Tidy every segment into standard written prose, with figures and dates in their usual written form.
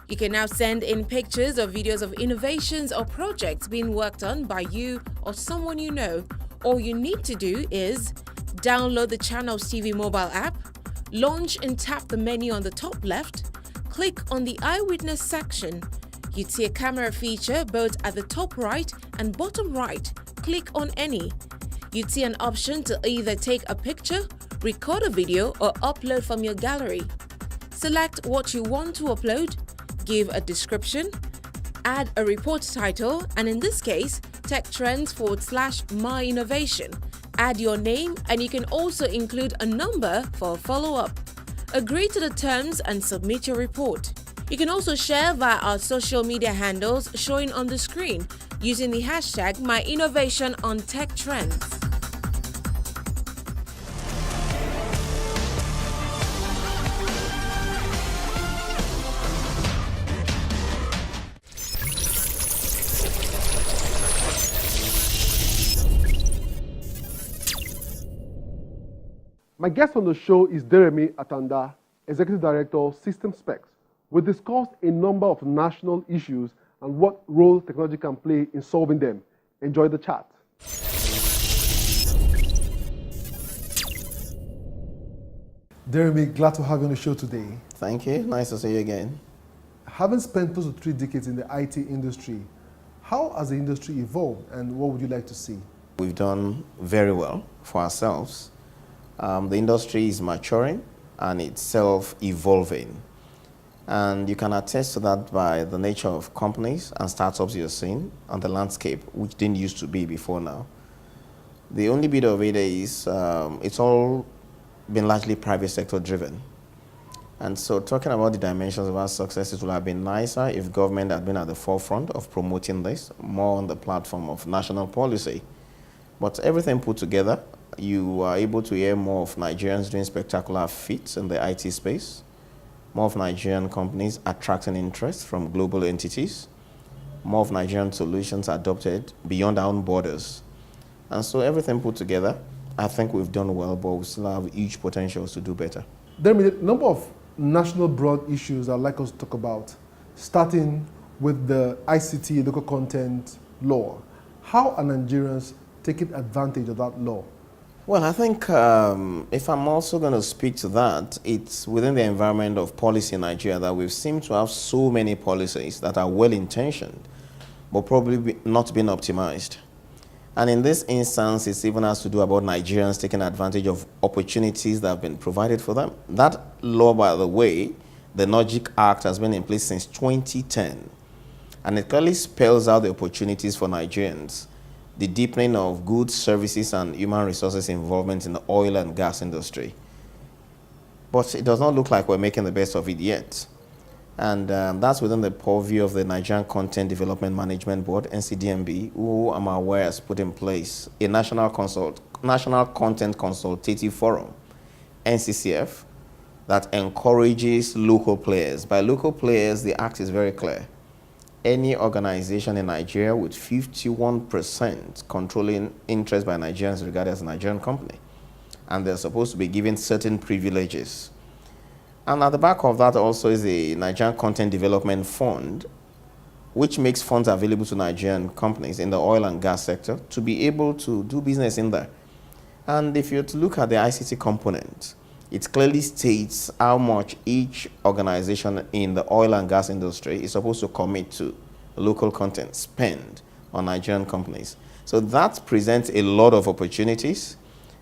You can now send in pictures or videos of innovations or projects being worked on by you or someone you know. All you need to do is download the Channels TV mobile app, launch and tap the menu on the top left, click on the Eyewitness section. You'd see a camera feature both at the top right and bottom right. Click on any. You'd see an option to either take a picture, record a video, or upload from your gallery. Select what you want to upload, give a description, add a report title, and in this case, Tech Trends /My Innovation. Add your name, and you can also include a number for a follow-up. Agree to the terms and submit your report. You can also share via our social media handles showing on the screen using the hashtag #MyInnovationOnTechTrends. My guest on the show is Deremi Atanda, Executive Director of SystemSpecs. We discussed a number of national issues and what role technology can play in solving them. Enjoy the chat. Deremi, glad to have you on the show today. Thank you. Nice to see you again. Having spent close to 3 decades in the IT industry, how has the industry evolved and what would you like to see? We've done very well for ourselves. The industry is maturing and it's self-evolving. And you can attest to that by the nature of companies and startups you're seeing on the landscape, which didn't used to be before now. The only bit of it is it's all been largely private sector driven. And so talking about the dimensions of our success, it would have been nicer if government had been at the forefront of promoting this, more on the platform of national policy. But everything put together, you are able to hear more of Nigerians doing spectacular feats in the IT space, more of Nigerian companies attracting interest from global entities, more of Nigerian solutions adopted beyond our own borders. And so everything put together, I think we've done well, but we still have huge potentials to do better. There are a number of national broad issues I'd like us to talk about, starting with the ICT, local content law. How are Nigerians taking advantage of that law? Well, I think if I'm also going to speak to that, it's within the environment of policy in Nigeria that we've seemed to have so many policies that are well-intentioned, but probably not being optimized. And in this instance, it's even has to do about Nigerians taking advantage of opportunities that have been provided for them. That law, by the way, the Logic Act, has been in place since 2010. And it clearly spells out the opportunities for Nigerians, the deepening of goods, services, and human resources involvement in the oil and gas industry. But it does not look like we're making the best of it yet. And that's within the purview of the Nigerian Content Development Management Board, NCDMB, who I'm aware has put in place a National Content Consultative Forum, NCCF, that encourages local players. By local players, the act is very clear. Any organization in Nigeria with 51% controlling interest by Nigerians regarded as a Nigerian company. And they're supposed to be given certain privileges. And at the back of that also is the Nigerian Content Development Fund, which makes funds available to Nigerian companies in the oil and gas sector to be able to do business in there. And if you to look at the ICT component, it clearly states how much each organization in the oil and gas industry is supposed to commit to local content spend on Nigerian companies. So that presents a lot of opportunities,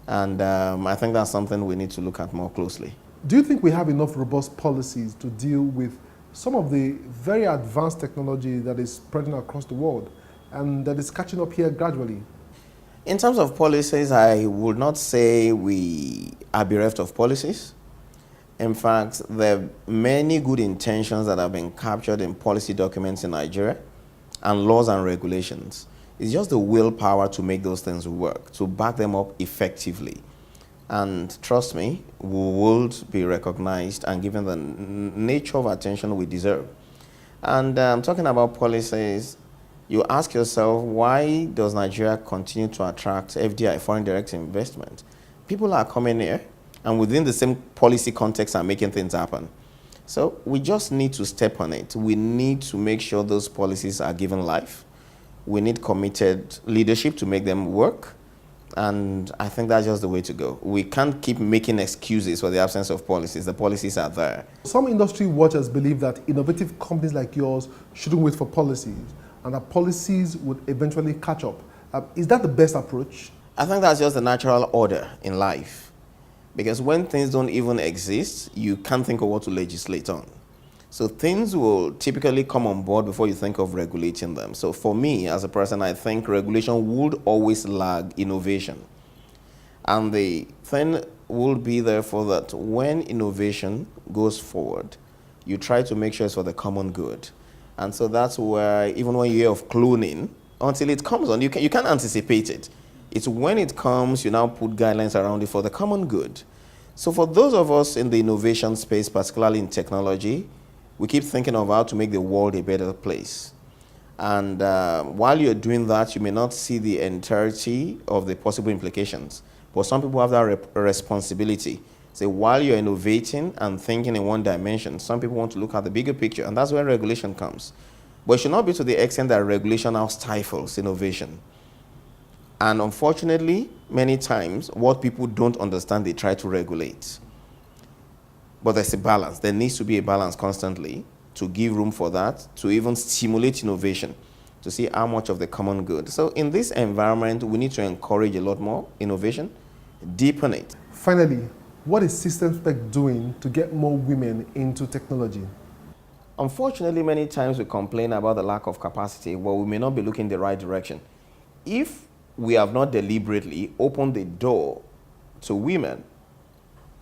and I think that's something we need to look at more closely. Do you think we have enough robust policies to deal with some of the very advanced technology that is spreading across the world and that is catching up here gradually? In terms of policies, I would not say we are bereft of policies. In fact, there are many good intentions that have been captured in policy documents in Nigeria and laws and regulations. It's just the willpower to make those things work, to back them up effectively. And trust me, we will be recognized and given the nature of attention we deserve. And talking about policies, you ask yourself, why does Nigeria continue to attract FDI, foreign direct investment? People are coming here, and within the same policy context are making things happen. So we just need to step on it. We need to make sure those policies are given life. We need committed leadership to make them work. And I think that's just the way to go. We can't keep making excuses for the absence of policies. The policies are there. Some industry watchers believe that innovative companies like yours shouldn't wait for policies and that policies would eventually catch up. Is that the best approach? I think that's just the natural order in life. Because when things don't even exist, you can't think of what to legislate on. So things will typically come on board before you think of regulating them. So for me, as a person, I think regulation would always lag innovation. And the thing will be therefore that when innovation goes forward, you try to make sure it's for the common good. And so that's where, even when you hear of cloning, until it comes on, you can't anticipate it. It's when it comes, you now put guidelines around it for the common good. So for those of us in the innovation space, particularly in technology, we keep thinking of how to make the world a better place. And while you're doing that, you may not see the entirety of the possible implications. But some people have that responsibility. So while you're innovating and thinking in one dimension, some people want to look at the bigger picture, and that's where regulation comes. But it should not be to the extent that regulation now stifles innovation. And unfortunately, many times, what people don't understand, they try to regulate. But there's a balance. There needs to be a balance constantly to give room for that, to even stimulate innovation, to see how much of the common good. So in this environment, we need to encourage a lot more innovation, deepen it. Finally, what is SystemSpecs doing to get more women into technology? Unfortunately, many times we complain about the lack of capacity, but we may not be looking in the right direction. If we have not deliberately opened the door to women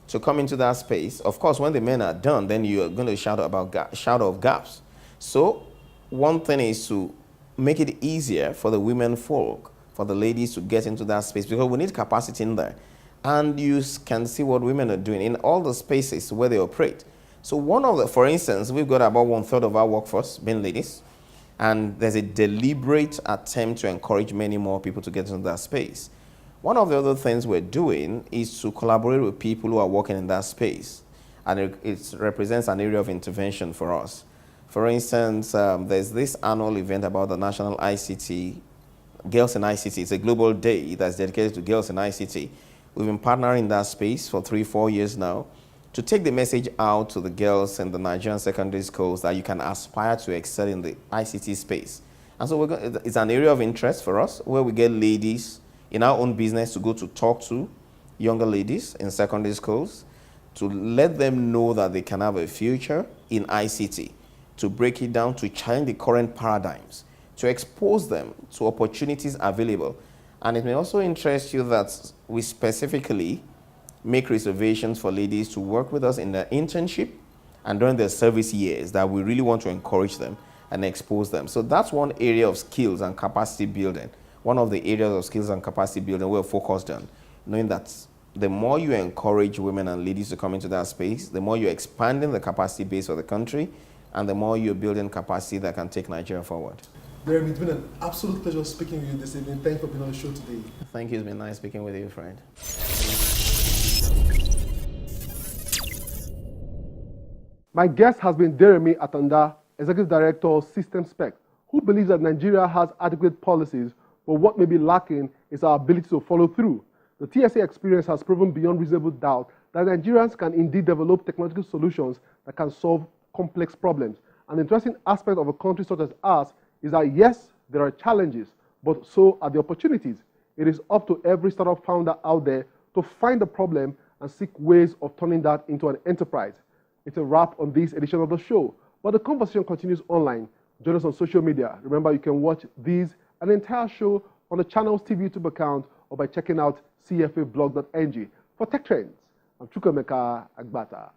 to come into that space, of course, when the men are done, then you are going to shout of gaps. So one thing is to make it easier for the women folk, for the ladies to get into that space, because we need capacity in there. And you can see what women are doing in all the spaces where they operate. So for instance, we've got about 1/3 of our workforce being ladies. And there's a deliberate attempt to encourage many more people to get into that space. One of the other things we're doing is to collaborate with people who are working in that space. And it represents an area of intervention for us. For instance, there's this annual event about the National ICT, Girls in ICT. It's a global day that's dedicated to girls in ICT. We've been partnering in that space for 3-4 years now to take the message out to the girls in the Nigerian secondary schools that you can aspire to excel in the ICT space. And so it's an area of interest for us where we get ladies in our own business to go to talk to younger ladies in secondary schools to let them know that they can have a future in ICT, to break it down, to challenge the current paradigms, to expose them to opportunities available. And it may also interest you that we specifically make reservations for ladies to work with us in their internship and during their service years, that we really want to encourage them and expose them. So that's one area of skills and capacity building. One of the areas of skills and capacity building we're focused on, knowing that the more you encourage women and ladies to come into that space, the more you're expanding the capacity base of the country, and the more you're building capacity that can take Nigeria forward. Deremi, it's been an absolute pleasure speaking with you this evening. Thanks for being on the show today. Thank you. It's been nice speaking with you, friend. My guest has been Deremi Atanda, Executive Director of SystemSpecs, who believes that Nigeria has adequate policies, but what may be lacking is our ability to follow through. The TSA experience has proven beyond reasonable doubt that Nigerians can indeed develop technological solutions that can solve complex problems. An interesting aspect of a country such as ours is that yes, there are challenges, but so are the opportunities. It is up to every startup founder out there to find the problem and seek ways of turning that into an enterprise. It's a wrap on this edition of the show, but the conversation continues online. Join us on social media. Remember, you can watch these and the entire show on the channel's TV YouTube account or by checking out cfablog.ng. For Tech Trends, I'm Chukwemeka Agbata.